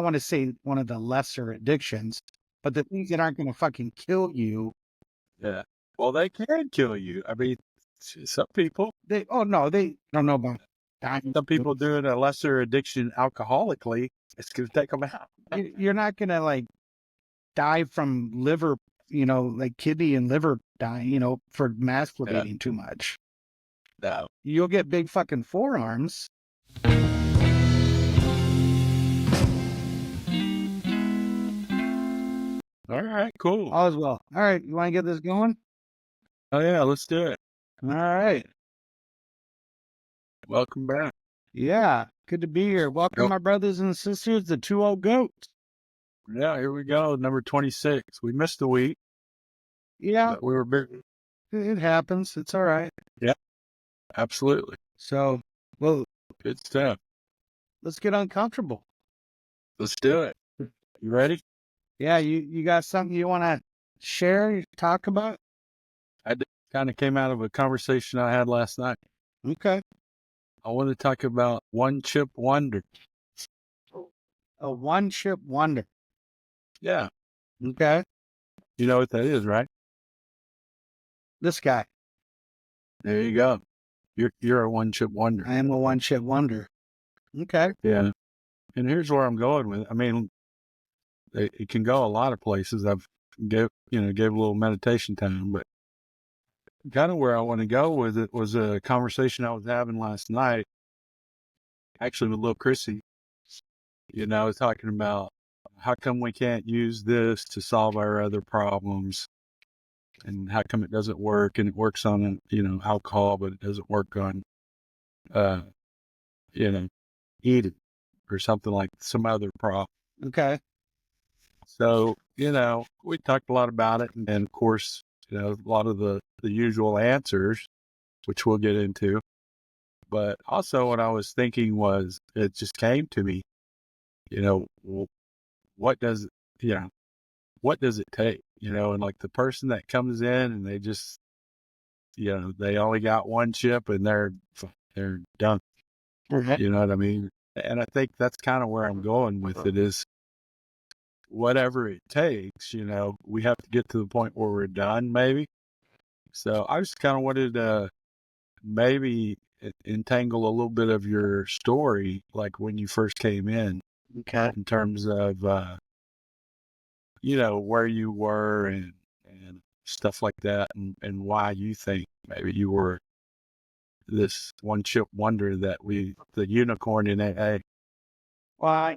want to say one of the lesser addictions, but the things that aren't going to fucking kill you. Yeah. Well, they can kill you. I mean, some people, Oh no, they don't know about dying. some people doing a lesser addiction alcoholically, it's going to take them out. You're not going to like die from liver, like kidney and liver dying, for Yeah. masturbating too much. No. You'll get big fucking forearms. All right, cool. All is well. All right, you want to get this going? Oh, yeah, let's do it. All right. Welcome back. Yeah, good to be here. Welcome, Yep. my brothers and sisters, the 2 old goats. Yeah, here we go. Number 26. We missed a week, Yeah, but we were big. it happens. It's all right. Yeah, absolutely. So, well, Good stuff. let's get uncomfortable. Let's do it. You ready? Yeah, you got something you want to share, talk about? I kind of came out of a conversation I had last night. Okay. I want to talk about one chip wonder. A one-chip wonder. Yeah. Okay. You know what that is, right? This guy. There you go. You're a one chip wonder. I am a one-chip wonder. Okay. Yeah. And here's where I'm going with it. I mean, it can go a lot of places. I've gave a little meditation time, but kind of where I want to go with it was a conversation I was having last night, actually with little Chrissy, talking about how come we can't use this to solve our other problems, and how come it doesn't work, and it works on, alcohol, but it doesn't work on, eating or something like some other problem. Okay. So, we talked a lot about it, and of course, a lot of the usual answers, which we'll get into. But also what I was thinking was, it just came to me, what does, what does it take, and like the person that comes in and they just, they only got one chip and they're done. Okay. You know what I mean? And I think that's kind of where I'm going with it is whatever it takes, we have to get to the point where we're done, maybe. So I just kind of wanted to maybe entangle a little bit of your story, like when you first came in terms of, where you were and stuff like that, and why you think maybe you were this one chip wonder that the unicorn in AA. Well,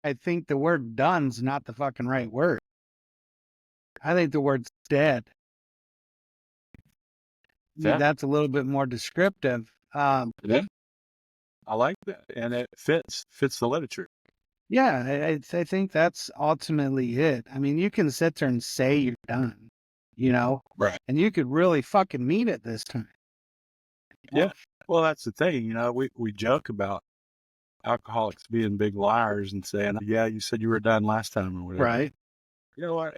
I think the word done's not the fucking right word. I think the word's dead. Yeah. That's a little bit more descriptive. Yeah. I like that. And it fits the literature. Yeah, I think that's ultimately it. I mean, you can sit there and say you're done, Right. and you could really fucking mean it this time. Yeah. Well, that's the thing, we joke about alcoholics being big liars and saying, yeah, you said you were done last time or whatever. Right. You know what?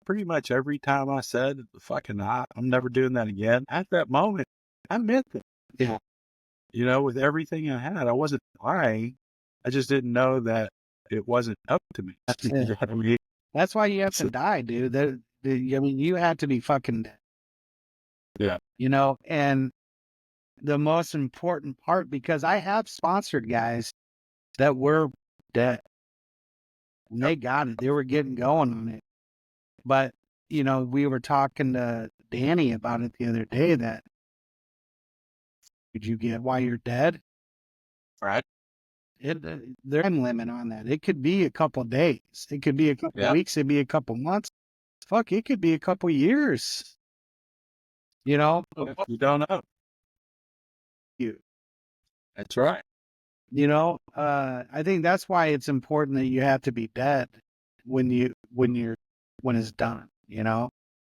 Pretty much every time I said, fucking, I'm never doing that again. At that moment, I meant it. Yeah. With everything I had, I wasn't lying. I just didn't know that it wasn't up to me. That's why you have to die, dude. I mean, you have to be fucking dead. Yeah. And the most important part, because I have sponsored guys that were dead. And they got it. They were getting going on it. But, we were talking to Danny about it the other day that, did you get why you're dead? Right. There's time limit on that. It could be a couple of days. It could be a couple of weeks. It'd be a couple of months. Fuck, it could be a couple of years. You don't know. That's right. I think that's why it's important that you have to be dead when it's done,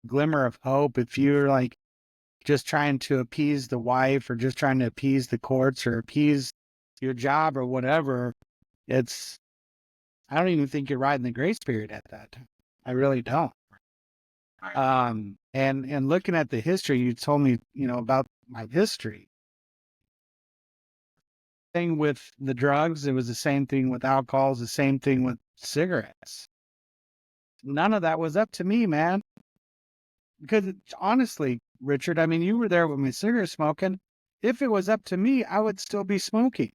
glimmer of hope. If you're like just trying to appease the wife or just trying to appease the courts or appease your job or whatever, I don't even think you're riding the grace period at that time. I really don't. And looking at the history, you told me, about my history. Thing with the drugs, it was the same thing with alcohol, the same thing with cigarettes. None of that was up to me, man. Because honestly, Richard, I mean, you were there with my cigarette smoking. If it was up to me, I would still be smoking.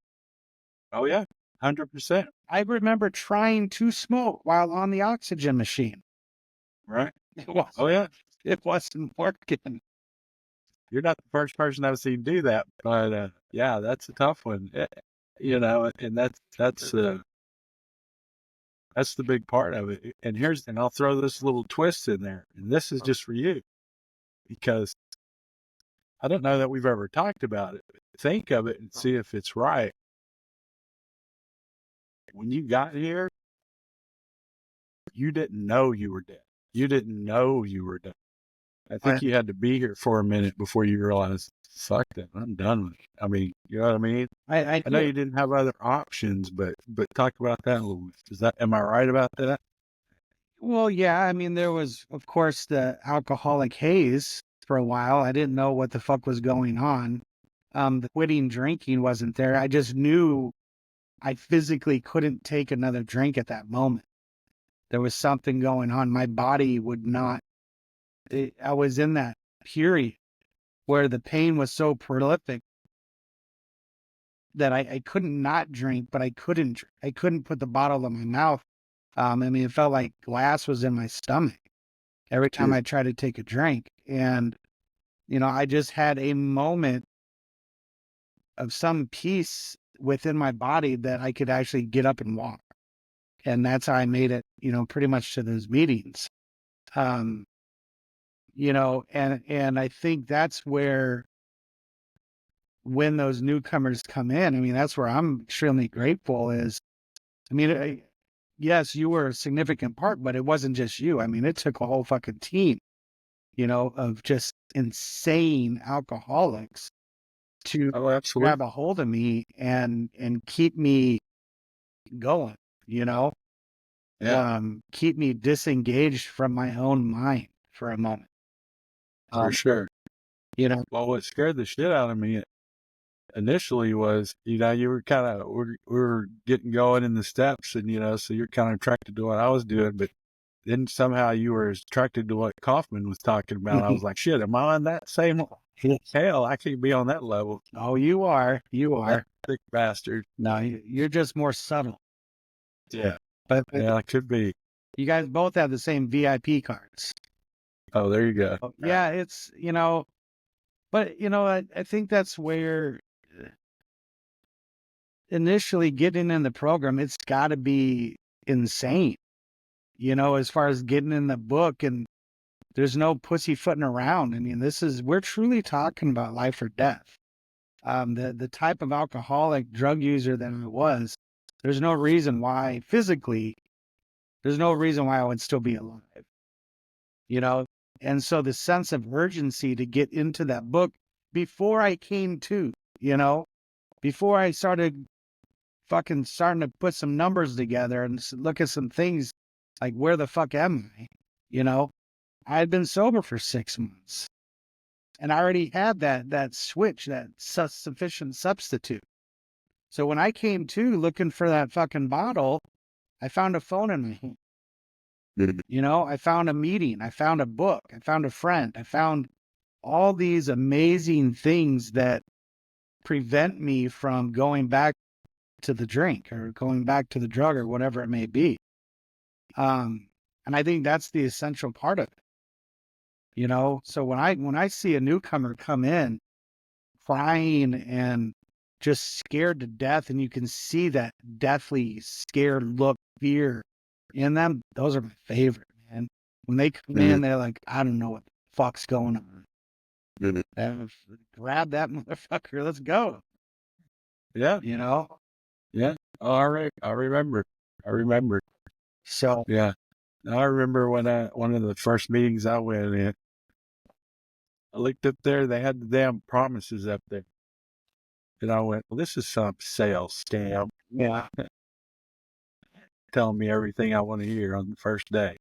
Oh yeah, 100%. I remember trying to smoke while on the oxygen machine. Right. It Oh yeah. wasn't working. You're not the first person I've seen do that, but yeah, that's a tough one. And that's the big part of it. And I'll throw this little twist in there, and this is just for you, because I don't know that we've ever talked about it. Think of it and see if it's right. When you got here, you didn't know you were dead. You didn't know you were done. I think you had to be here for a minute before you realized, fuck that, I'm done with it. I mean, you know what I mean? I I know you didn't have other options, but talk about that a little bit. Am I right about that? Well, yeah, I mean, there was, of course, the alcoholic haze for a while. I didn't know what the fuck was going on. The quitting drinking wasn't there. I just knew I physically couldn't take another drink at that moment. There was something going on. My body would not. I was in that period where the pain was so prolific that I couldn't not drink, but I couldn't put the bottle in my mouth. I mean, it felt like glass was in my stomach every time I tried to take a drink. And, I just had a moment of some peace within my body that I could actually get up and walk. And that's how I made it, pretty much to those meetings. And I think that's where, when those newcomers come in, I mean, that's where I'm extremely grateful is, I mean, yes, you were a significant part, but it wasn't just you. I mean, it took a whole fucking team, of just insane alcoholics to grab a hold of me and keep me going, keep me disengaged from my own mind for a moment. For sure. Well, what scared the shit out of me initially was, you were kind of, we were getting going in the steps, and, so you're kind of attracted to what I was doing, but then somehow you were attracted to what Kaufman was talking about. I was like, shit, am I on that same? Hell, I can't be on that level. Oh, you are. That thick bastard. No, you're just more subtle. Yeah. But yeah, it could be. You guys both have the same VIP cards. Oh, there you go. Yeah, it's, but, I think that's where initially getting in the program, it's got to be insane, as far as getting in the book, and there's no pussyfooting around. I mean, we're truly talking about life or death. The type of alcoholic drug user that I was, there's no reason why physically, there's no reason why I would still be alive, And so the sense of urgency to get into that book before I came to, before I started starting to put some numbers together and look at some things like, where the fuck am I? I had been sober for 6 months and I already had that switch, that sufficient substitute. So when I came to looking for that fucking bottle, I found a phone in my hand. I found a meeting, I found a book, I found a friend, I found all these amazing things that prevent me from going back to the drink or going back to the drug or whatever it may be. And I think that's the essential part of it. So when I see a newcomer come in crying and just scared to death, and you can see that deathly scared look, fear in them, those are my favorite, man. When they come in, they're like, I don't know what the fuck's going on. Grab that motherfucker, let's go. Yeah. Yeah. All right. I remember. So yeah, I remember when one of the first meetings I went in, I looked up there, they had the damn promises up there. And I went, well, this is some sales scam. Yeah. Telling me everything I want to hear on the first day.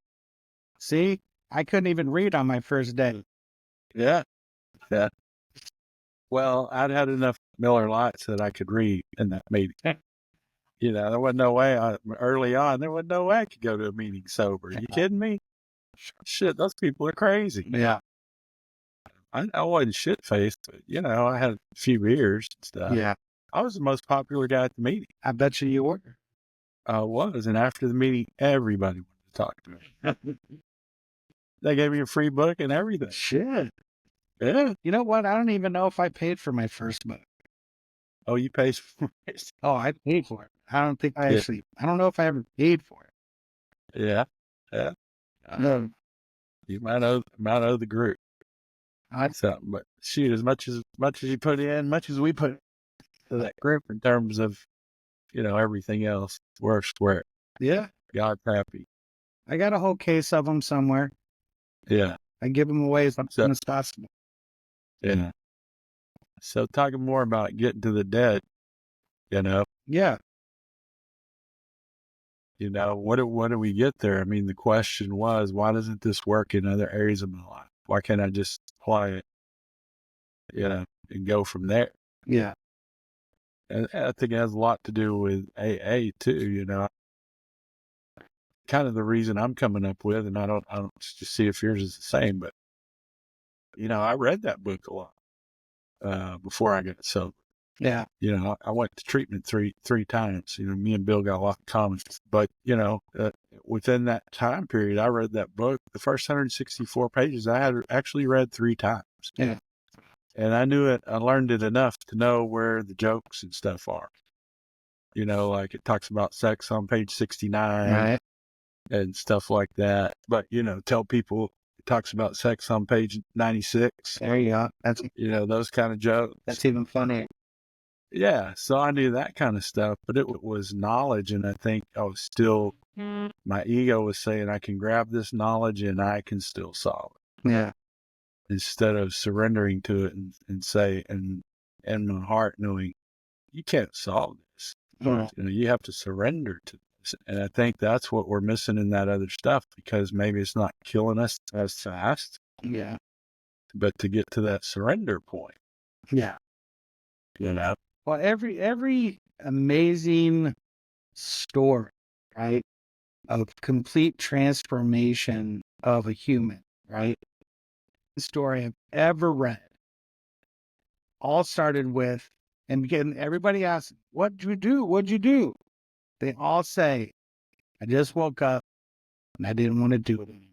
See, I couldn't even read on my first day. Yeah. Yeah. Well, I'd had enough Miller Lights that I could read in that meeting. You know, there wasn't no way early on. There wasn't no way I could go to a meeting sober. You kidding me? Shit, those people are crazy. Yeah. I wasn't shit faced, but you know, I had a few beers and stuff. Yeah. I was the most popular guy at the meeting. I bet you were. I was, and after the meeting, everybody wanted to talk to me. They gave me a free book and everything. Shit. Yeah. You know what? I don't even know if I paid for my first book. Oh, you paid for it? Oh, I paid for it. I don't think I Yeah. I don't know if I ever paid for it. Yeah. Yeah. No. You might owe the group something, but shoot, as much as you put in, much as we put to that group in terms of, you know, everything else, we're square. Yeah. God's happy. I got a whole case of them somewhere. Yeah. I give them away as often as possible. Yeah. So talking more about getting to the dead, you know. Yeah. You know, what do we get there? I mean, the question was, why doesn't this work in other areas of my life? Why can't I just apply it, you know, and go from there? Yeah. And I think it has a lot to do with AA too, you know. Kind of the reason I'm coming up with, and I don't just see if yours is the same, but you know, I read that book a lot before I got sober. Yeah. You know, I went to treatment three times. You know, me and Bill got a lot in common. But, you know, within that time period, I read that book. The first 164 pages I had actually read 3 times. Yeah. And I knew it. I learned it enough to know where the jokes and stuff are. You know, like it talks about sex on page 69 Right. and stuff like that. But, you know, tell people it talks about sex on page 96. There you go. That's, You know, those kind of jokes. that's even funnier. Yeah, so I knew that kind of stuff, but it was knowledge, and I think I was still, my ego was saying I can grab this knowledge and I can still solve it, Yeah. instead of surrendering to it and say, and in my heart knowing, you can't solve this. Yeah. You know, you have to surrender to this, and I think that's what we're missing in that other stuff, because maybe it's not killing us as fast, Yeah. but to get to that surrender point, Yeah. you know? Well, every amazing story, right, of complete transformation of a human, right, story I've ever read, all started with, and again, everybody asks, "What'd you do? What'd you do?" They all say, "I just woke up and I didn't want to do it anymore."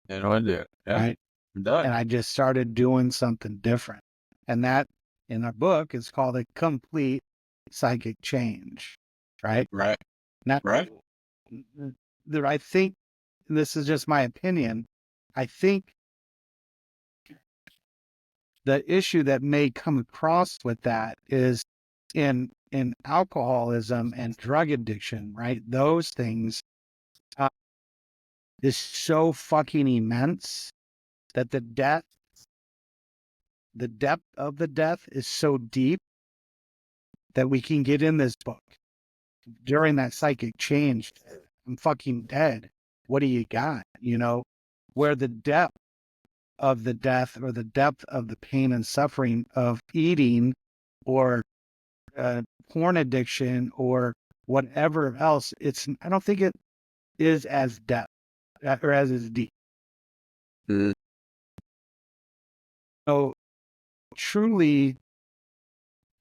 You know, I did. Yeah. Right? I'm done. And I just started doing something different. And that, in our book, is called a complete psychic change. Right? Right. Now, Right. I think, this is just my opinion, I think the issue that may come across with that is in alcoholism and drug addiction, right? Those things is so fucking immense that the depth of the death is so deep that we can get in this book during that psychic change. I'm fucking dead. What do you got? You know, where the depth of the death or the depth of the pain and suffering of eating or porn addiction or whatever else, I don't think it is as depth or as deep. So truly,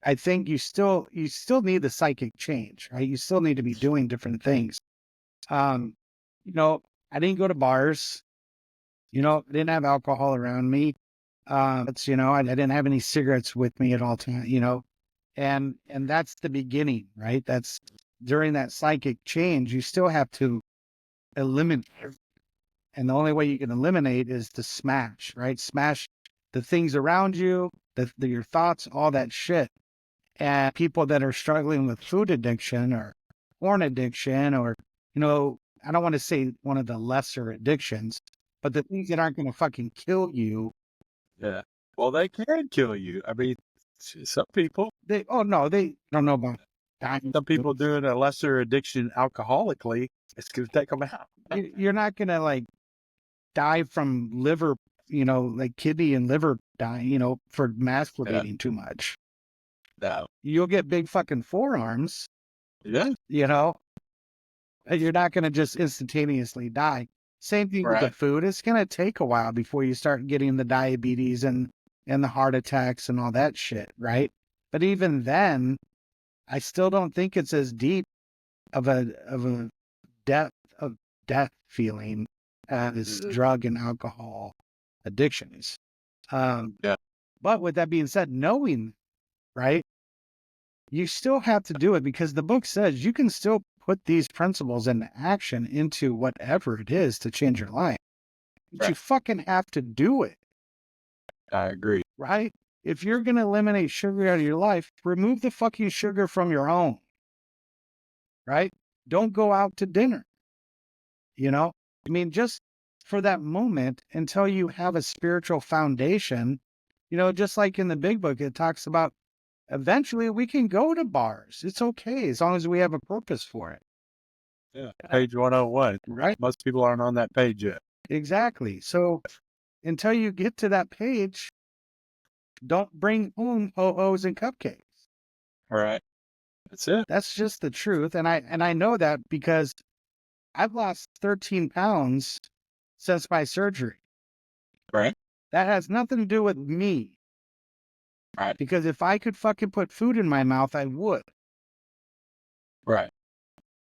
I think you still need the psychic change, right? You still need to be doing different things. You know, I didn't go to bars. You know, I didn't have alcohol around me. It's, you know, I didn't have any cigarettes with me at all times, you know, and that's the beginning, right? That's during that psychic change, you still have to eliminate. And the only way you can eliminate is to smash, right? Smash the things around you, your thoughts, all that shit. And people that are struggling with food addiction or porn addiction, or, you know, I don't want to say one of the lesser addictions, but the things that aren't going to fucking kill you. Yeah. Well, they can kill you. I mean, some people. They don't know about dying. Some people doing a lesser addiction alcoholically, it's going to take them out. You're not going to like die from liver, you know, like kidney and liver dying, you know, for masturbating too much. No. You'll get big fucking forearms, Yeah. you know? You're not going to just instantaneously die. Same thing with the Right. food. It's going to take a while before you start getting the diabetes and the heart attacks and all that shit, right? But even then, I still don't think it's as deep of a depth of death feeling as Mhm. drug and alcohol addiction is. Yeah. But with that being said, knowing, right, you still have to do it because the book says you can still put these principles into action into whatever it is to change your life. But you Right. fucking have to do it, I agree. right? If you're going to eliminate sugar out of your life, remove the fucking sugar from your home, right? Don't go out to dinner, you know? I mean, just for that moment until you have a spiritual foundation, just like in the big book, it talks about eventually we can go to bars. It's okay as long as we have a purpose for it. Yeah. Page 101. Right? Most people aren't on that page yet. Exactly. So until you get to that page, don't bring home ho-hos and cupcakes. All right. That's it. That's just the truth. And I know that because I've lost 13 pounds since my surgery. Right. That has nothing to do with me. Right. Because if I could fucking put food in my mouth, I would. Right.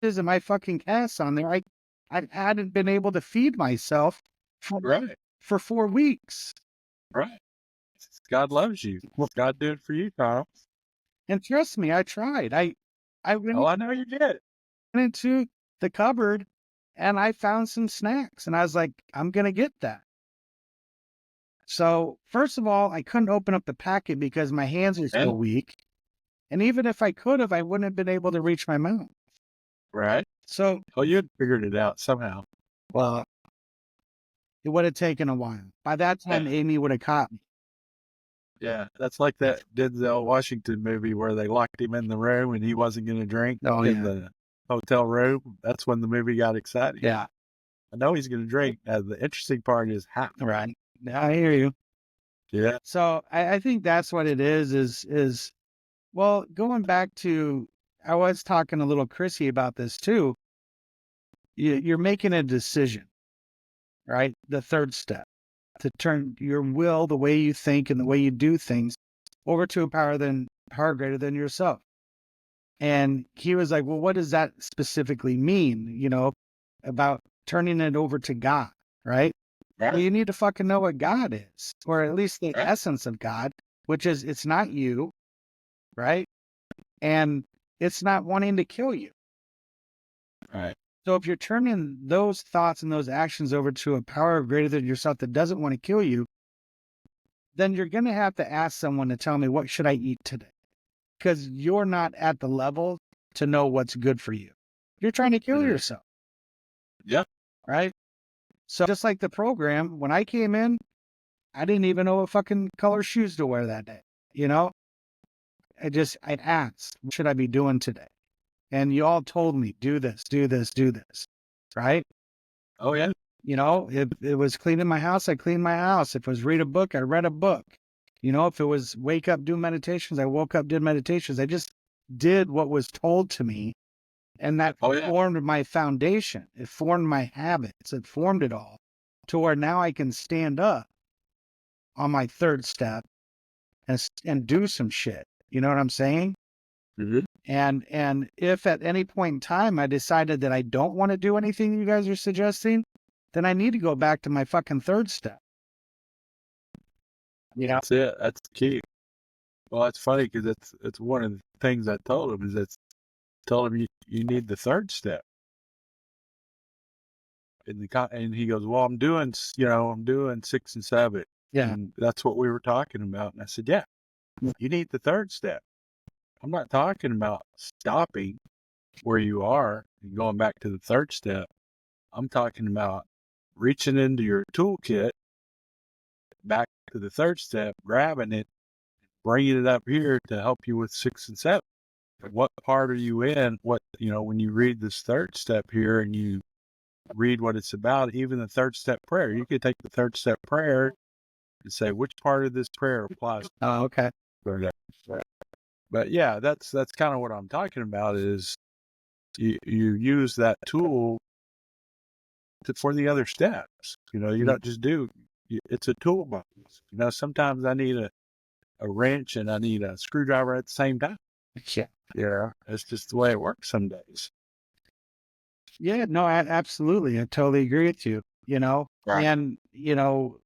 Isn't my fucking cast on there? I hadn't been able to feed myself Right. for 4 weeks. Right. God loves you. God did it for you, Tom. And trust me, I tried. I went Oh, I know you did. into the cupboard and I found some snacks and I was like, I'm going to get that. So, first of all, I couldn't open up the packet because my hands are so And weak. And even if I could have, I wouldn't have been able to reach my mouth. right. So, Oh, you had figured it out somehow. well, it would have taken a while. By that time, Yeah. Amy would have caught me. Yeah. That's like that Denzel Washington movie where they locked him in the room and he wasn't going to drink Oh, in yeah. the hotel room. That's when the movie got exciting. Yeah. I know he's going to drink. The interesting part is how. Right. I hear you. Yeah. So I think that's what it is, well, going back to, I was talking a little Chrissy about this too. You're making a decision, right? The third step to turn your will, the way you think and the way you do things over to a power greater than yourself. And he was like, well, what does that specifically mean? About turning it over to God, right? Well, you need to fucking know what God is, or at least the essence of God, which is it's not you, right? And it's not wanting to kill you. Right. So if you're turning those thoughts and those actions over to a power greater than yourself that doesn't want to kill you, then you're going to have to ask someone to tell me, what should I eat today? Because you're not at the level to know what's good for you. You're trying to kill yourself, Yeah. right? So just like the program, when I came in, I didn't even know what fucking color shoes to wear that day. I'd asked, what should I be doing today? And you all told me, do this, do this, do this, right? Oh, yeah. If it was cleaning my house, I cleaned my house. If it was read a book, I read a book. If it was wake up, do meditations, I woke up, did meditations. I just did what was told to me. And that formed my foundation. It formed my habits. It formed it all to where now I can stand up on my third step and do some shit. You know what I'm saying? Mm-hmm. And if at any point in time I decided that I don't want to do anything you guys are suggesting, then I need to go back to my fucking third step. That's it. That's the key. Well, it's funny because it's one of the things I told him is told him you need the third step. And he goes, well, I'm doing 6 and 7. Yeah. And that's what we were talking about. And I said, yeah, you need the third step. I'm not talking about stopping where you are and going back to the third step. I'm talking about reaching into your toolkit, back to the third step, grabbing it, bringing it up here to help you with 6 and 7. What part are you in? When you read this third step here and you read what it's about, even the third step prayer, you could take the third step prayer and say, which part of this prayer applies? Oh, okay. But yeah, that's kind of what I'm talking about is you use that tool for the other steps. You know, you don't just it's a toolbox. You know, sometimes I need a wrench and I need a screwdriver at the same time. Yeah. Yeah. It's just the way it works some days. Yeah, no, absolutely. I totally agree with you, you know. Right. And, you know,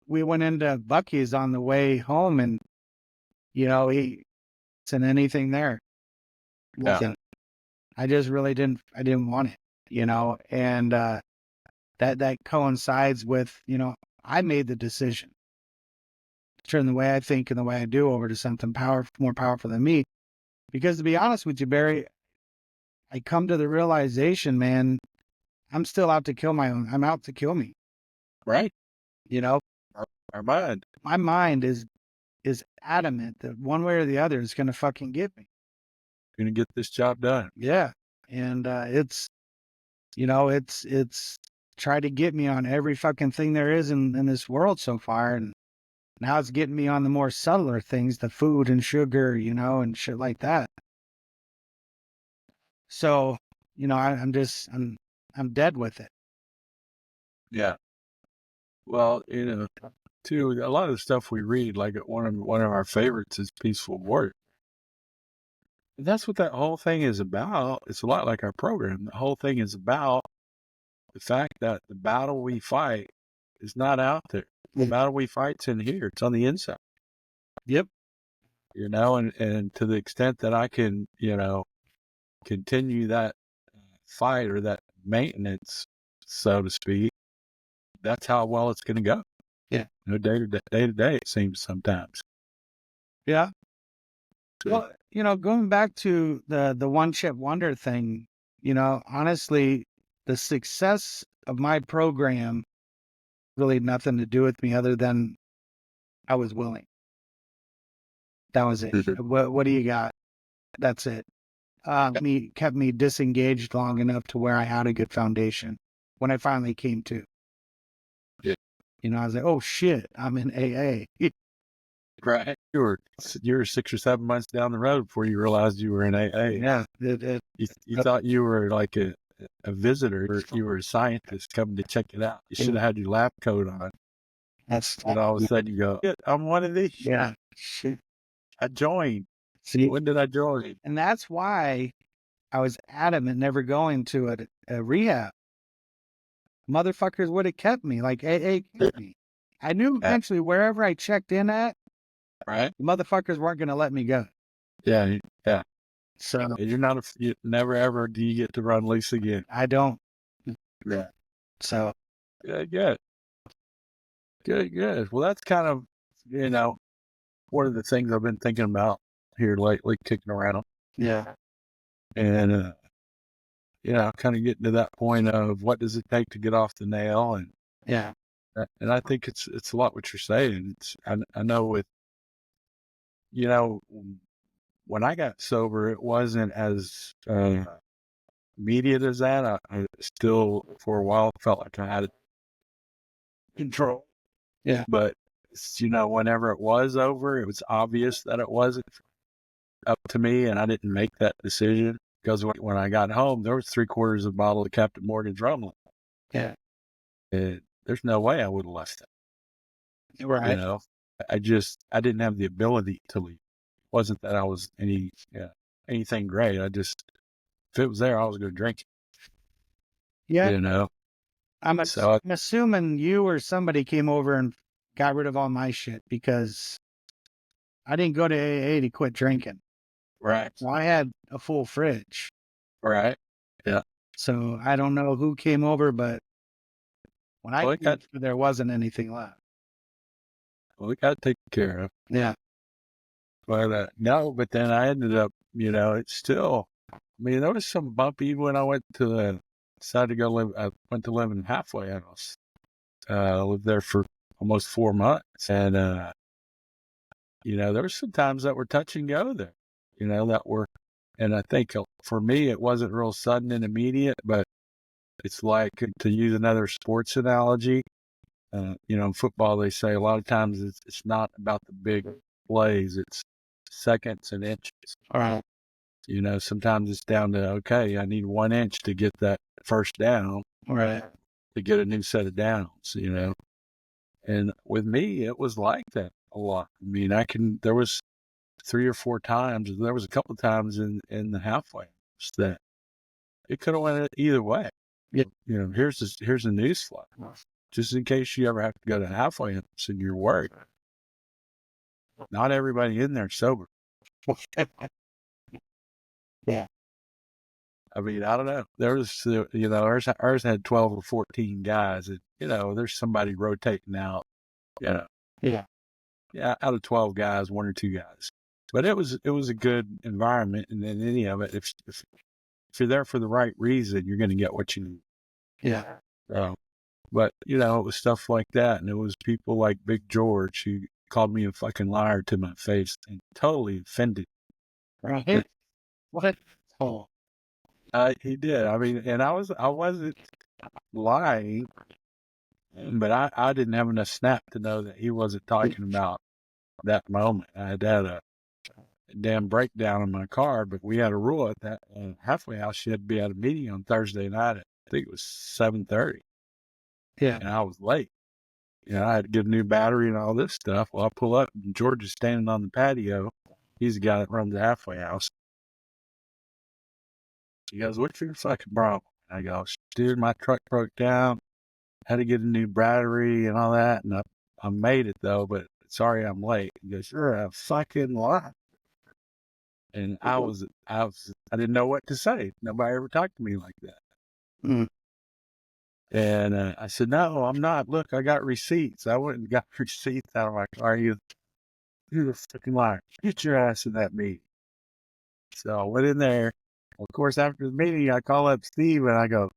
we went into Buc-ee's on the way home and, you know, he said anything there. Yeah. Nothing. I just really I didn't want it, you know, and that coincides with, you know, I made the decision to turn the way I think and the way I do over to something more powerful than me. Because to be honest with you, Barry, I come to the realization, man, I'm still out to kill I'm out to kill me. Right. You know, Our mind. my mind is adamant that one way or the other is going to fucking get me. Going to get this job done. Yeah. And it's, you know, it's tried to get me on every fucking thing there is in this world so far. And now it's getting me on the more subtler things, the food and sugar, you know, and shit like that. So, you know, I'm dead with it. Yeah. Well, you know, too, a lot of the stuff we read, like one of our favorites is Peaceful Warrior. And that's what that whole thing is about. It's a lot like our program. The whole thing is about the fact that the battle we fight is not out there. The battle we fight's in here. It's on the inside. Yep. You know, and to the extent that I can, you know, continue that fight or that maintenance, so to speak, that's how well it's going to go. Yeah. You know, day to day, it seems sometimes. Yeah. Well, you know, going back to the one chip wonder thing, you know, honestly, the success of my program really had nothing to do with me other than I was willing. That was it. What do you got? That's it. Kept me disengaged long enough to where I had a good foundation when I finally came to. Yeah. You know, I was like, oh shit, I'm in AA. Right. You were 6 or 7 months down the road before you realized you were in AA. Yeah. You thought you were like a visitor, or you were a scientist coming to check it out. You should have had your lab coat on. And all of a sudden you go, I'm one of these. Yeah. I joined. See, when did I join? And that's why I was adamant never going to a rehab. Motherfuckers would have kept me, like AA kept me. I knew eventually wherever I checked in at, right, the motherfuckers weren't going to let me go. Yeah. So you're not you never ever do you get to run loose again. I don't. Yeah. So Good. Well, that's kind of, you know, one of the things I've been thinking about here lately, kicking around. Yeah. And you know, kind of getting to that point of what does it take to get off the nail, and Yeah. And I think it's a lot what you're saying. I know with, you know, when I got sober, it wasn't as immediate as that. I still, for a while, felt like I had control. Yeah. But, you know, whenever it was over, it was obvious that it wasn't up to me, and I didn't make that decision because when I got home, there was 3/4 of a bottle of Captain Morgan's rum left. Yeah. And there's no way I would have left it. Right. You know, I didn't have the ability to leave. It wasn't that I was anything great. If it was there, I was going to drink it. Yeah. You know, I'm assuming you or somebody came over and got rid of all my shit because I didn't go to AA to quit drinking. Right. So I had a full fridge. Right. Yeah. So I don't know who came over, but when I came, there wasn't anything left. Well, it got taken care of. Yeah. But no, but then I ended up, you know, it's still, I mean, there was some bump even when I went to decided to go live, I went to live in halfway house. Lived there for almost 4 months. And, you know, there were some times that were touch and go there, you know, and I think for me, it wasn't real sudden and immediate, but it's like, to use another sports analogy, you know, in football, they say a lot of times it's not about the big plays, it's seconds and inches. All right. You know, sometimes it's down to, okay, I need 1 inch to get that first down, Right. to get a new set of downs, you know. And with me, it was like that a lot. I mean, there was 3 or 4 times, there was a couple of times in the halfway house that it could have went either way. Yeah. You know, here's a news flash. Just in case you ever have to go to halfway house and you're worried. Not everybody in there sober. Yeah. I mean, I don't know. There was, you know, ours had 12 or 14 guys. And, you know, there's somebody rotating out, you know. Yeah. Yeah, out of 12 guys, 1 or 2 guys. But it was a good environment, and in any of it, if you're there for the right reason, you're going to get what you need. Yeah. But you know, it was stuff like that, and it was people like Big George who called me a fucking liar to my face and totally offended. Right. What? Oh. He did. I mean, and I wasn't lying, but I didn't have enough snap to know that he wasn't talking about that moment. I had a damn breakdown in my car, but we had a rule at that halfway house. She had to be at a meeting on Thursday night at, I think it was 7:30. Yeah. And I was late. You know, I had to get a new battery and all this stuff. Well, I pull up and George is standing on the patio. He's the guy that runs the halfway house. He goes, "What's your fucking problem?" I go, "Dude, my truck broke down. Had to get a new battery and all that. And I made it though, but sorry I'm late." He goes, "You're a fucking liar." And I didn't know what to say. Nobody ever talked to me like that. Mm. And I said, "No, I'm not. Look, I got receipts." I went and got receipts out of my car. You're a fucking liar. Get your ass in that meeting. So I went in there. Of course, after the meeting, I call up Steve and I go,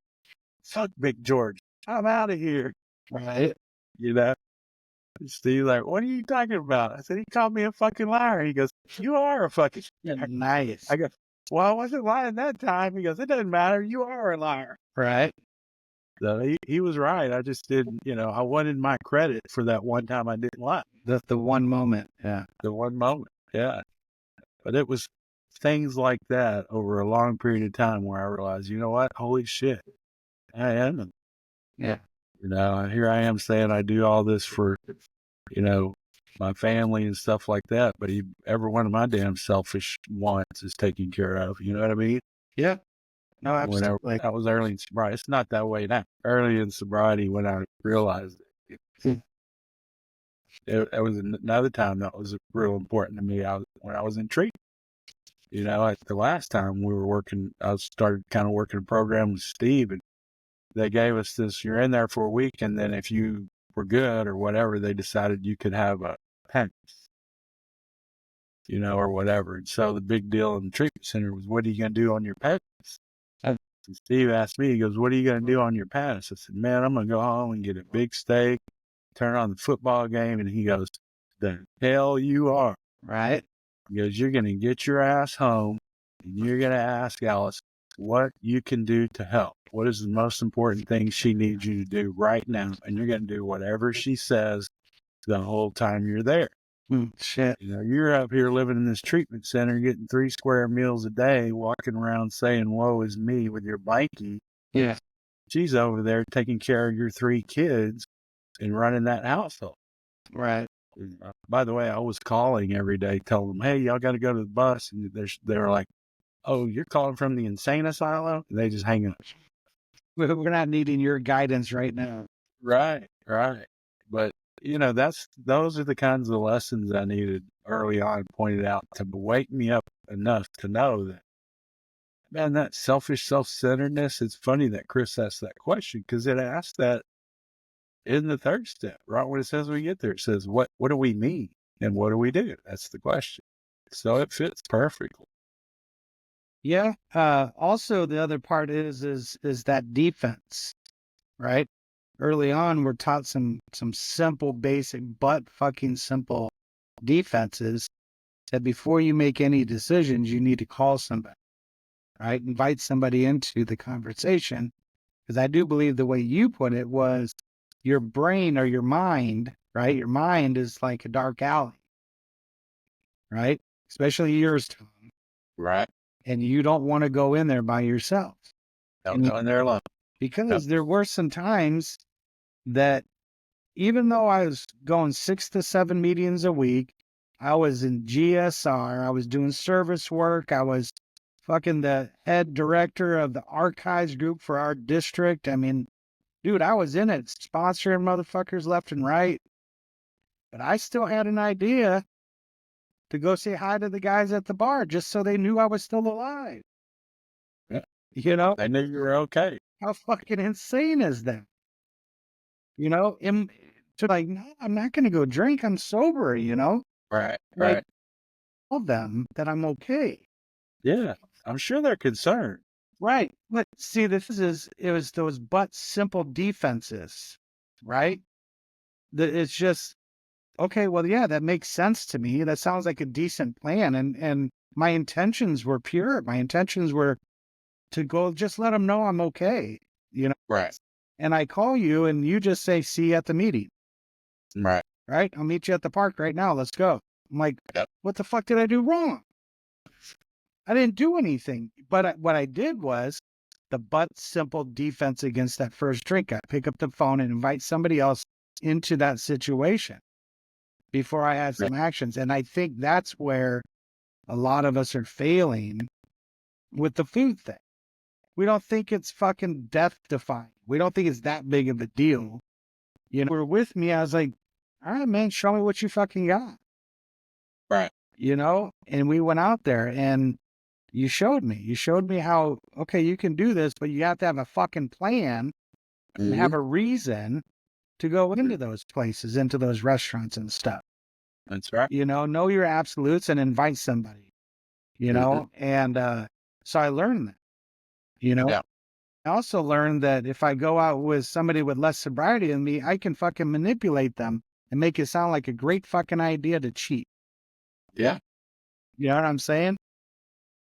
"Fuck Big George. I'm out of here." Right. You know? Steve's like, "What are you talking about?" I said, "He called me a fucking liar." He goes, "You are a fucking liar." Nice. I go, "Well, I wasn't lying that time." He goes, "It doesn't matter. You are a liar." Right. So he was right. I just didn't, you know, I wanted my credit for that one time I didn't lie. The one moment. Yeah. The one moment. Yeah. But it was things like that over a long period of time where I realized, you know what? Holy shit. I am. Yeah. You know, here I am saying I do all this for, you know, my family and stuff like that. But every one of my damn selfish wants is taken care of. You know what I mean? Yeah. No, Whenever absolutely. I was early in sobriety, it's not that way now. Early in sobriety, when I realized it, it was another time that was real important to me. When I was in treatment. You know, at the last time we were working, I started kind of working a program with Steve, and they gave us this, you're in there for a week, and then if you were good or whatever, they decided you could have a penance, you know, or whatever. And so the big deal in the treatment center was, what are you going to do on your penance? And Steve asked me, he goes, "What are you going to do on your penance?" I said, "Man, I'm going to go home and get a big steak, turn on the football game." And he goes, "The hell you are." Right. He goes, "You're going to get your ass home and you're going to ask Alice what you can do to help. What is the most important thing she needs you to do right now? And you're going to do whatever she says the whole time you're there." Shit. You know, you're up here living in this treatment center, getting 3 square meals a day, walking around saying, "Woe is me," with your blankie. Yeah. She's over there taking care of your 3 kids and running that household. Right. By the way, I was calling every day, telling them, "Hey, y'all got to go to the bus." And they're like, "Oh, you're calling from the insane asylum?" And they just hang up. We're not needing your guidance right now. Right. But, you know, those are the kinds of lessons I needed early on, pointed out to wake me up enough to know that, man, that selfish self-centeredness, it's funny that Chris asked that question because it asked that in the third step, right when it says we get there, it says, what do we mean? And what do we do? That's the question. So it fits perfectly. Yeah. Also, the other part is that defense, right? Early on, we're taught some simple, basic, but fucking simple defenses that before you make any decisions, you need to call somebody, right? Invite somebody into the conversation. Because I do believe the way you put it was your brain or your mind, right? Your mind is like a dark alley, right? Especially yours, Tom. Right. and you don't want to go in there by yourself. Don't go in there alone. Because there were some times that even though I was going 6 to 7 meetings a week, I was in GSR, I was doing service work, I was fucking the head director of the archives group for our district. I mean, dude, I was in it, sponsoring motherfuckers left and right. But I still had an idea to go say hi to the guys at the bar just so they knew I was still alive. Yeah. You know? They knew you were okay. How fucking insane is that? You know? To like, no, I'm not going to go drink. I'm sober, you know? Right, Like, right. tell them that I'm okay. Yeah, I'm sure they're concerned. Right. But see, it was those but simple defenses, right? It's just, okay, well, yeah, that makes sense to me. That sounds like a decent plan. And my intentions were pure. My intentions were to go just let them know I'm okay, you know? Right. And I call you and you just say, see you at the meeting. Right. Right? I'll meet you at the park right now. Let's go. I'm like, Yep. What the fuck did I do wrong? I didn't do anything. But what I did was the but simple defense against that first drink. I pick up the phone and invite somebody else into that situation before I had some actions. And I think that's where a lot of us are failing with the food thing. We don't think it's fucking death defying. We don't think it's that big of a deal. You know, were with me. I was like, all right, man, show me what you fucking got. Right. You know, and we went out there and you showed me how, okay, you can do this, but you have to have a fucking plan and have a reason to go into those places, into those restaurants and stuff. That's right. You know your absolutes and invite somebody, you know? And so I learned that, you know? Yeah. I also learned that if I go out with somebody with less sobriety than me, I can fucking manipulate them and make it sound like a great fucking idea to cheat. Yeah. You know what I'm saying?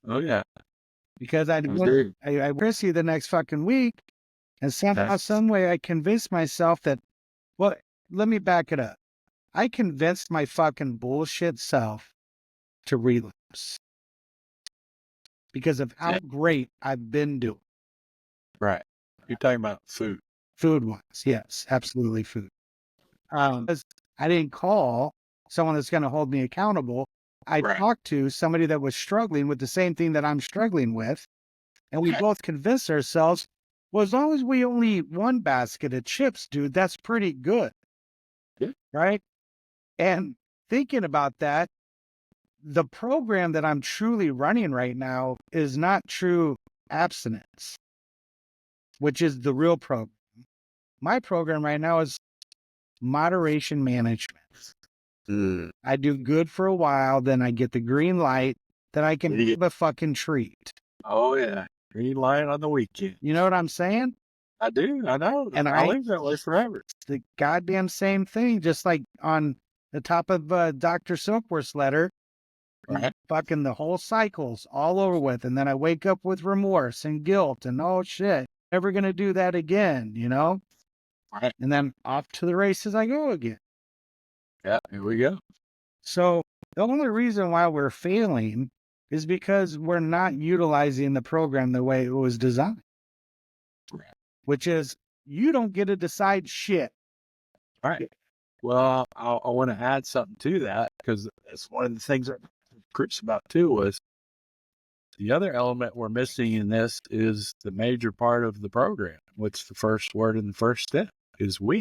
Oh, yeah. Because I risk you the next fucking week, and somehow, some way, I convinced myself that, well, let me back it up. I convinced my fucking bullshit self to relapse because of how great I've been doing. Right. You're talking about food. Food-wise, yes, absolutely food. Because I didn't call someone that's going to hold me accountable. I talked to somebody that was struggling with the same thing that I'm struggling with, and we both convinced ourselves, well, as long as we only eat one basket of chips, dude, that's pretty good. Yeah. Right? And thinking about that, the program that I'm truly running right now is not true abstinence, which is the real program. My program right now is moderation management. I do good for a while, then I get the green light that I can have a fucking treat. Oh, yeah. Green light on the weekend. You know what I'm saying? I do. I know. And I live that way forever. The goddamn same thing, just like on the top of Dr. Silkworth's letter. Right. Fucking the whole cycle's all over with. And then I wake up with remorse and guilt and oh shit, never going to do that again, you know? Right. And then off to the races I go again. Yeah, here we go. So the only reason why we're failing is because we're not utilizing the program the way it was designed. Right. Which is, you don't get to decide shit. Right. Well, I want to add something to that because that's one of the things that Chris about too was the other element we're missing in this is the major part of the program. What's the first word in the first step is we.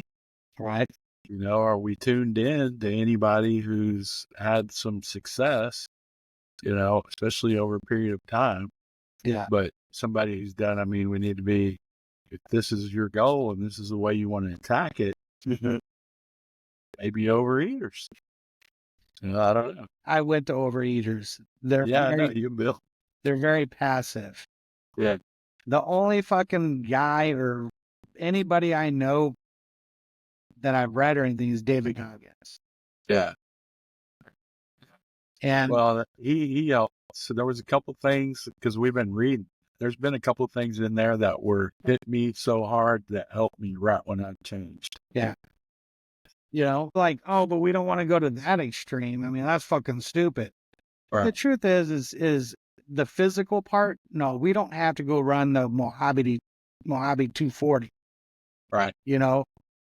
Right. You know, are we tuned in to anybody who's had some success, you know, especially over a period of time? Yeah. But somebody who's done, I mean, we need to be, if this is your goal and this is the way you want to attack it, maybe overeaters. You know, I don't know. I went to overeaters. I know you, Bill. They're very passive. Yeah. The only fucking guy or anybody I know that I've read or anything is David Goggins. Yeah. And well, he helped. So there was a couple things because we've been reading. There's been a couple things in there that were hit me so hard that helped me right when I changed. Yeah. You know, like, oh, but we don't want to go to that extreme. I mean, that's fucking stupid. Right. The truth is the physical part, no, we don't have to go run the Mojave 240, Right.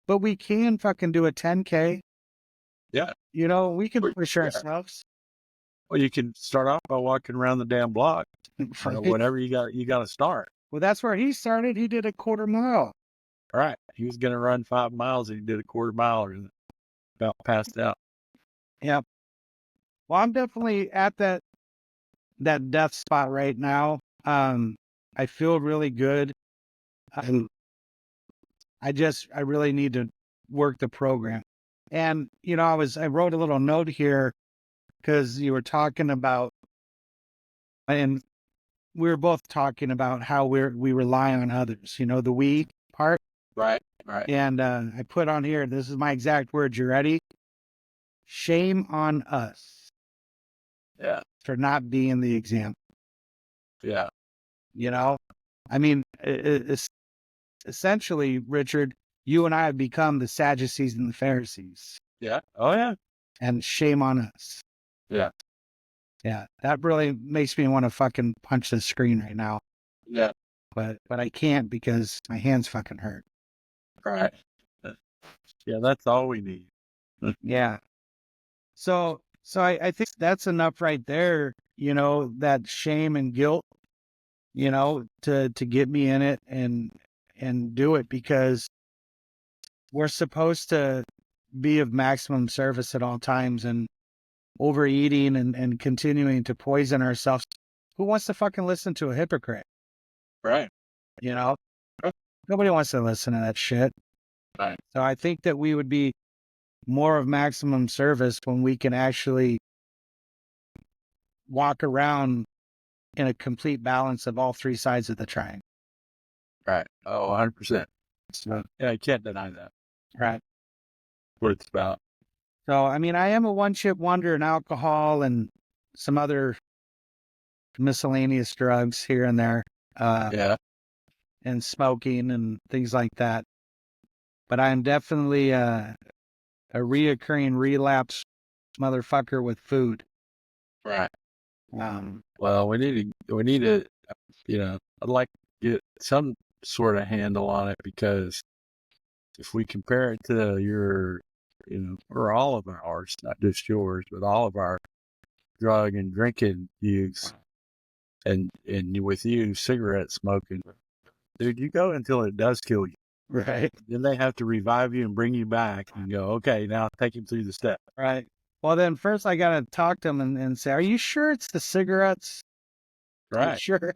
but we can fucking do a 10K. Yeah. We can push Yeah. ourselves. Well, you can start off by walking around the damn block. Whatever you got to start. Well, that's where he started. He did a quarter mile. Right. He was going to run 5 miles and he did a quarter mile and about passed out. Yep. Well, I'm definitely at that death spot right now. I feel really good. I really need to work the program. And, I wrote a little note here because you were talking about, and we were both talking about how we rely on others, the we part. Right. Right. And I put on here, this is my exact words. You ready? Shame on us. Yeah. For not being the example. Yeah. I mean, it's essentially, Richard, you and I have become the Sadducees and the Pharisees. Yeah. Oh, yeah. And shame on us. Yeah. Yeah. That really makes me want to fucking punch the screen right now. Yeah. But I can't because my hands fucking hurt. Right. Yeah, that's all we need. Yeah. So I think that's enough right there, that shame and guilt, to get me in it and do it, because we're supposed to be of maximum service at all times, and overeating and continuing to poison ourselves. Who wants to fucking listen to a hypocrite? Right. Nobody wants to listen to that shit. Right. So I think that we would be more of maximum service when we can actually walk around in a complete balance of all three sides of the triangle. Right. Oh, 100%. So, yeah, I can't deny that. Right. What it's about. So, I mean, I am a one-chip wonder in alcohol and some other miscellaneous drugs here and there. Yeah. And smoking and things like that. But I'm definitely a reoccurring relapse motherfucker with food. Right. Well, we need to, I'd like to get some sort of handle on it, because if we compare it to your, or all of ours, not just yours, but all of our drug and drinking use, and with you, cigarette smoking, dude, you go until it does kill you. Right. Then they have to revive you and bring you back and go, okay, now take him through the steps. Right. Well, then first I got to talk to them and say, are you sure it's the cigarettes? Right. Sure.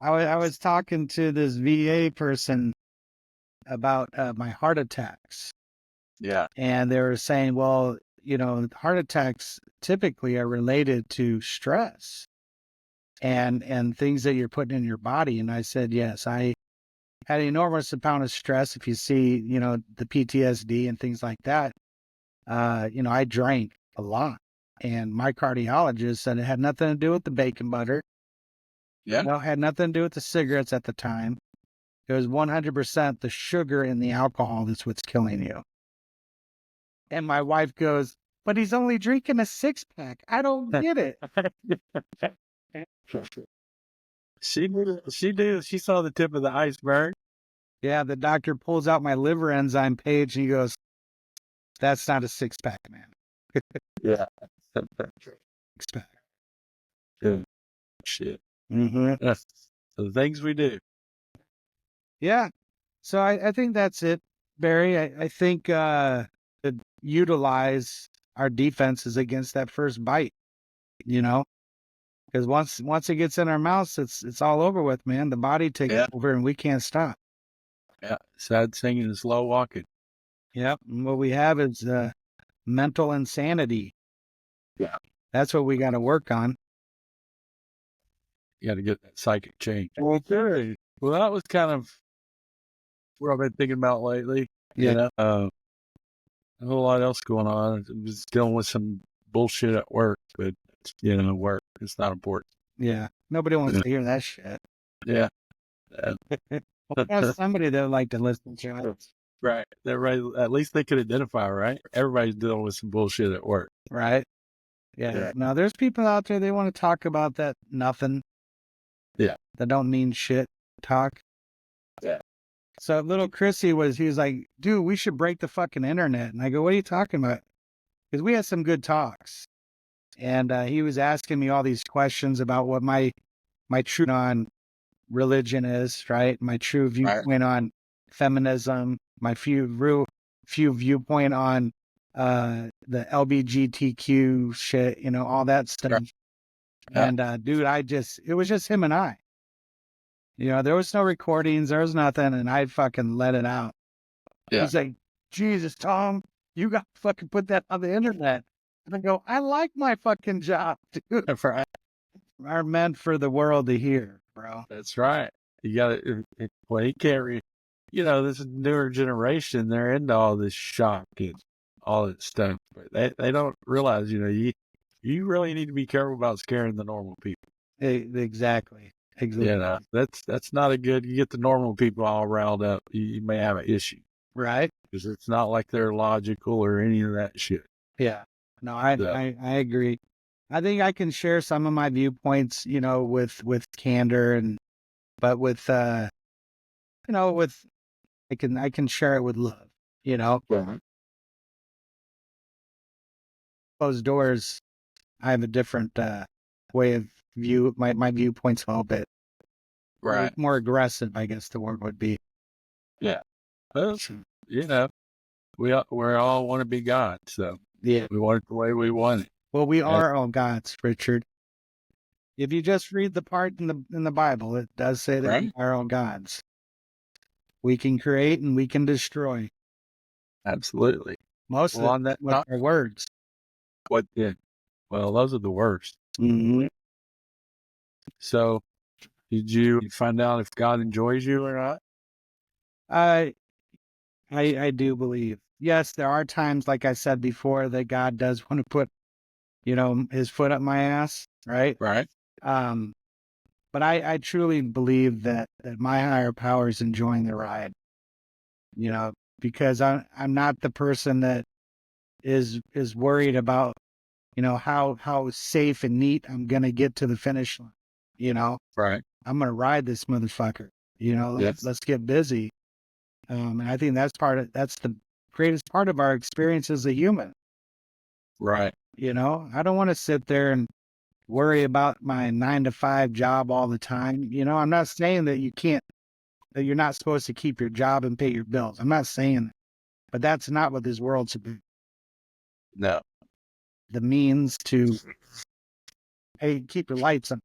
I was talking to this VA person about my heart attacks. Yeah. And they were saying, well, heart attacks typically are related to stress and things that you're putting in your body. And I said, yes, I had an enormous amount of stress. If you see, the PTSD and things like that, I drank a lot, and my cardiologist said it had nothing to do with the bacon butter. Yeah. It had nothing to do with the cigarettes at the time. It was 100% the sugar in the alcohol that's what's killing you. And my wife goes, but he's only drinking a 6-pack. I don't get it. She did. She saw the tip of the iceberg. Yeah, the doctor pulls out my liver enzyme page and he goes, that's not a 6-pack, man. Yeah. 6-pack. Good shit. Mm-hmm. That's the things we do. Yeah. So I think that's it, Barry. I think to utilize our defenses against that first bite, because once it gets in our mouths, it's all over with, man. The body takes over and we can't stop. Yeah. Sad singing and slow walking. Yep. And what we have is mental insanity. Yeah. That's what we got to work on. You got to get that psychic change. Okay. Well, that was kind of what I've been thinking about lately. Yeah. A whole lot else going on. I was dealing with some bullshit at work, but work, it's not important. Yeah. Nobody wants to hear that shit. Yeah. Well, there's somebody that would like to listen to it. Right. At least they could identify, right? Everybody's dealing with some bullshit at work. Right. Yeah. Yeah. Now there's people out there, they want to talk about that nothing. Yeah. That don't mean shit talk. Yeah. So little Chrissy he was like, dude, we should break the fucking internet. And I go, what are you talking about? Because we had some good talks. And he was asking me all these questions about what my true on religion is, right? My true viewpoint on feminism, my few viewpoint on the LGBTQ shit, you know, all that stuff. Right. Yeah. And dude, it was just him and I. You know, there was no recordings, there was nothing, and I fucking let it out. Yeah. He's like, Jesus, Tom, you got to fucking put that on the internet. And I go, I like my fucking job, dude. Right. Are meant for the world to hear, bro. That's right. You got to, well, he can't you know, this newer generation, they're into all this shock and all that stuff. But they don't realize, you know, you really need to be careful about scaring the normal people. Exactly. You know, that's not a good, you get the normal people all riled up, you may have an issue. Right. Because it's not like they're logical or any of that shit. Yeah. No, I agree. I think I can share some of my viewpoints, you know, with candor but with you know, I can share it with love, you know. Yeah. Closed doors, I have a different way of my viewpoints a little bit. Right. More aggressive, I guess the word would be. Yeah. Well, you know, we all want to be God, so yeah, we want it the way we want it. Well, we are all gods, Richard. If you just read the part in the Bible, it does say that we are all gods. We can create and we can destroy. Absolutely. Most of on that are words. What did? Well, those are the worst. Mm-hmm. So, did you find out if God enjoys you or not? I do believe. Yes, there are times, like I said before, that God does want to put, you know, his foot up my ass, right? Right. But I truly believe that my higher power is enjoying the ride. You know, because I'm not the person that is worried about, you know, how safe and neat I'm gonna get to the finish line. You know, right? I'm gonna ride this motherfucker. You know, let's get busy. And I think that's the greatest part of our experience as a human. Right. You know, I don't want to sit there and worry about my 9-to-5 job all the time. You know, I'm not saying that that you're not supposed to keep your job and pay your bills. I'm not saying that, but that's not what this world's about. No. The means to, hey, keep your lights on.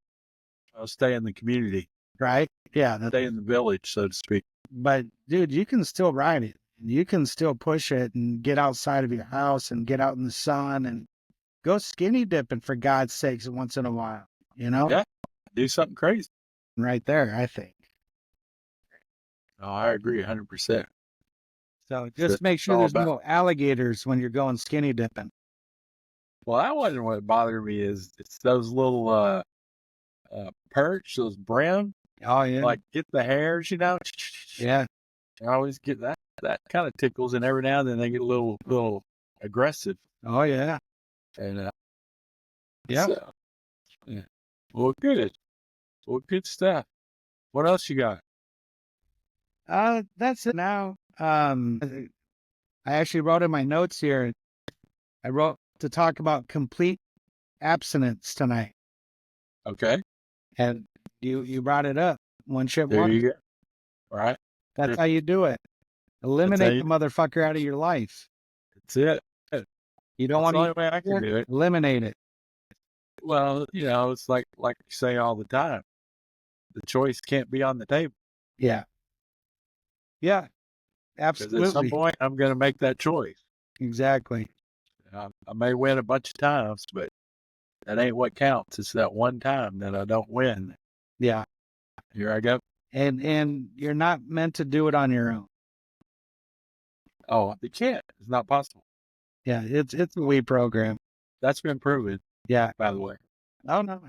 I'll stay in the community. Right? Yeah. Stay in the village, so to speak. But dude, you can still ride it. You can still push it and get outside of your house and get out in the sun and go skinny dipping, for God's sakes, once in a while. You know? Yeah. Do something crazy. Right there, I think. Oh, I agree 100%. So just make sure there's no alligators when you're going skinny dipping. Well, that wasn't what bothered me. It's those little perch, those brown. Oh yeah. Like get the hairs, you know. Yeah. I always get that. That kind of tickles, and every now and then they get a little aggressive. Oh yeah. And yeah. So, yeah. Well, good. Well, good stuff. What else you got? That's it now. I actually wrote in my notes here. I wrote to talk about complete abstinence tonight. Okay. And you brought it up. One chip There one. you go. All right. That's how you do it. Eliminate the motherfucker out of your life. That's it. You don't want to. The only way I can do it. Eliminate it. Well, you know, it's like you say all the time. The choice can't be on the table. Yeah. Yeah. Absolutely. At some point, I'm going to make that choice. Exactly. I may win a bunch of times, but that ain't what counts. It's that one time that I don't win. Yeah. Here I go. And you're not meant to do it on your own. Oh, you can't. It's not possible. Yeah, it's a we program. That's been proven. Yeah. By the way. Oh no,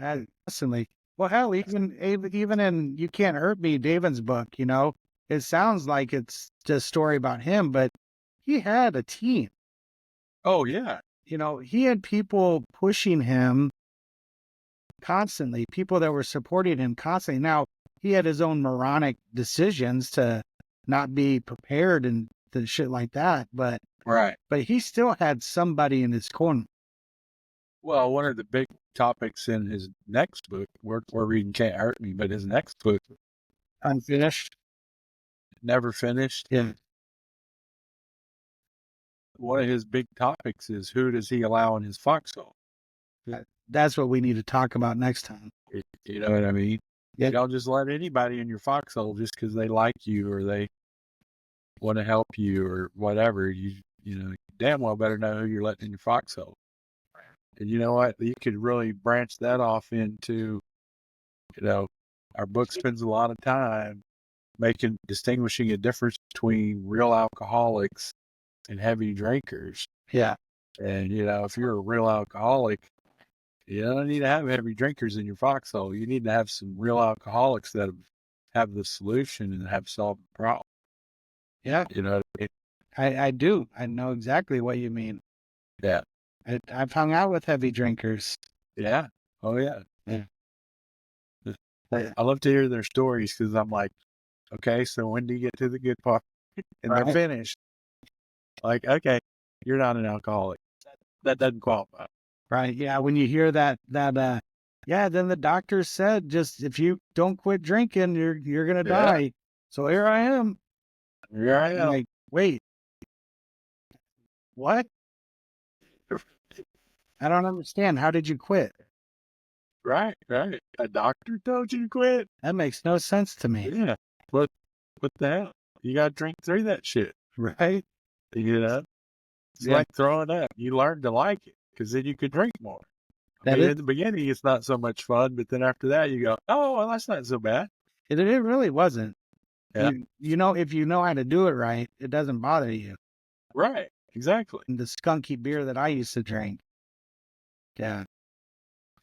constantly. Well, hell, even in You Can't Hurt Me, David's book, you know, it sounds like it's just a story about him, but he had a team. Oh yeah. he had people pushing him constantly, people that were supporting him constantly. Now, he had his own moronic decisions to not be prepared and the shit like that, but he still had somebody in his corner. Well, one of the big topics in his next book, we're reading Can't Hurt Me, but his next book, Unfinished. Never Finished. Yeah. One of his big topics is who does he allow in his foxhole? That's what we need to talk about next time. You know what I mean? Yeah. You don't just let anybody in your foxhole just because they like you or they want to help you or whatever. You damn well better know who you're letting in your foxhole. And you know what? You could really branch that off into, our book spends a lot of time distinguishing a difference between real alcoholics and heavy drinkers. Yeah. And, if you're a real alcoholic, you don't need to have heavy drinkers in your foxhole. You need to have some real alcoholics that have the solution and have solved the problem. Yeah. You know what I mean? I do. I know exactly what you mean. Yeah. I've hung out with heavy drinkers. Yeah. Oh, yeah. Yeah. I love to hear their stories because I'm like, okay, so when do you get to the good part? And Right. they're finished. Like, okay, you're not an alcoholic. That doesn't qualify. Right. Yeah. When you hear that, yeah, then the doctor said, just if you don't quit drinking, you're going to die. So here I am. Here I am. Like, wait, what? I don't understand. How did you quit? Right. A doctor told you to quit? That makes no sense to me. Yeah. What the hell? You got to drink through that shit. Right. It's like throwing up. You learn to like it because then you could drink more. In the beginning, it's not so much fun, but then after that, you go, oh, well, that's not so bad. It really wasn't. Yeah. If you know how to do it right, it doesn't bother you. Right. Exactly. And the skunky beer that I used to drink. Yeah.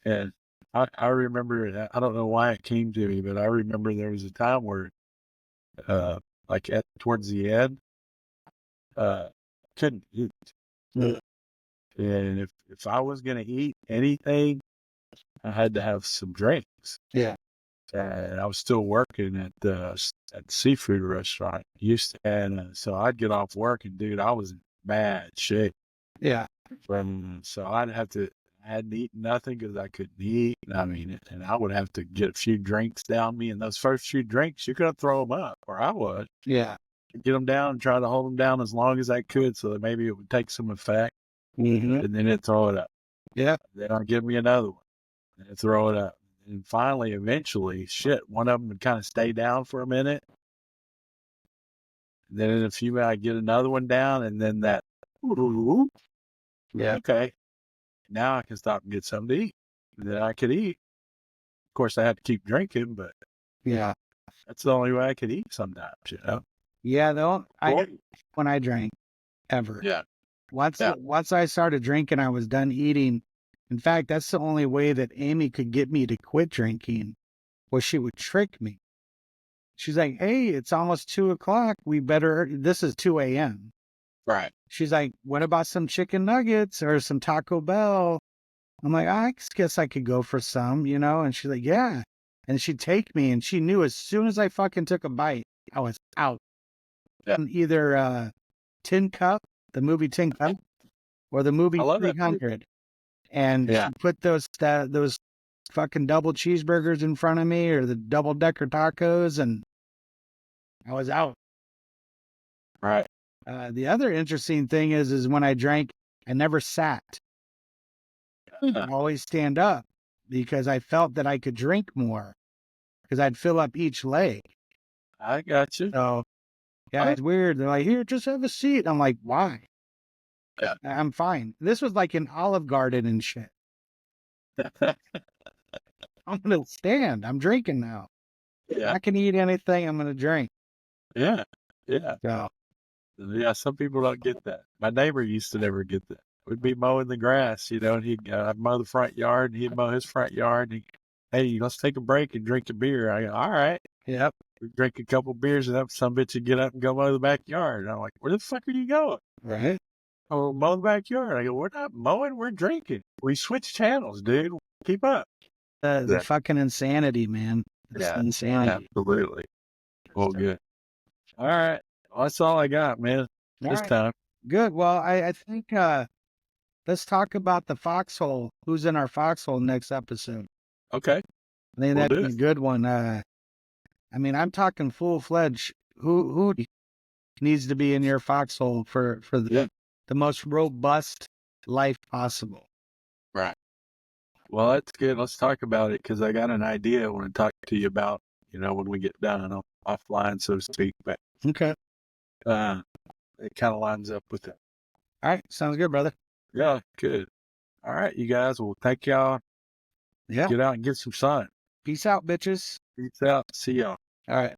And I remember, I don't know why it came to me, but I remember there was a time where, towards the end, couldn't eat. Yeah. And if I was going to eat anything, I had to have some drinks. Yeah. And I was still working at the seafood restaurant. So I'd get off work and dude, I was in bad shape. Yeah. So I hadn't eaten nothing because I couldn't eat. And I would have to get a few drinks down me. And those first few drinks, you're going to throw them up, or I would. Yeah. Get them down and try to hold them down as long as I could so that maybe it would take some effect. Mm-hmm. And then it'd throw it up. Yeah. Then I'd give me another one and throw it up. And finally, eventually, one of them would kind of stay down for a minute. And then in a few minutes, I'd get another one down, and then that. Yeah. Okay. Now I can stop and get something to eat. And then I could eat. Of course, I had to keep drinking, but yeah, that's the only way I could eat sometimes, Yeah, when I drank, ever. Yeah. Once I started drinking, I was done eating. In fact, that's the only way that Amy could get me to quit drinking, was she would trick me. She's like, hey, it's almost 2:00. This is 2 a.m. Right. She's like, what about some chicken nuggets or some Taco Bell? I'm like, I guess I could go for some, And she's like, yeah. And she'd take me, and she knew as soon as I fucking took a bite, I was out. Yeah. Either Tin Cup, the movie Tin Cup, or the movie 300. And she put those fucking double cheeseburgers in front of me, or the double-decker tacos, and I was out. Right. The other interesting thing is when I drank, I never sat. I always stand up because I felt that I could drink more because I'd fill up each leg. I got you. So, yeah, it's weird. They're like, here, just have a seat. I'm like, why? Yeah. I'm fine. This was like an Olive Garden and shit. I'm going to stand. I'm drinking now. Yeah. I can eat anything. I'm going to drink. Yeah. Yeah. So, yeah, some people don't get that. My neighbor used to never get that. We'd be mowing the grass, and he'd mow the front yard, and he'd mow his front yard. And hey, let's take a break and drink a beer. I go, all right. Yep. We drink a couple beers, and some bitch would get up and go mow the backyard. And I'm like, where the fuck are you going? Right. Oh, mow the backyard. I go, we're not mowing, we're drinking. We switch channels, dude. Keep up. The Yeah. fucking insanity, man. It's Yeah, insanity. absolutely. Well, good. All right. Well, that's all I got, man, All this right. time. Good. Well, I think let's talk about the foxhole. Who's in our foxhole next episode? Okay. I think We'll that'd do be a it. good one. I mean, I'm talking full fledged. Who needs to be in your foxhole for Yeah. the most robust life possible? Right. Well, that's good. Let's talk about it because I got an idea I want to talk to you about, when we get done offline, so to speak. But Okay. it kind of lines up with it. All right. Sounds good, brother. Yeah, good. All right, you guys. Well, thank y'all. Yeah. Get out and get some sun. Peace out, bitches. Peace out. See y'all. All right.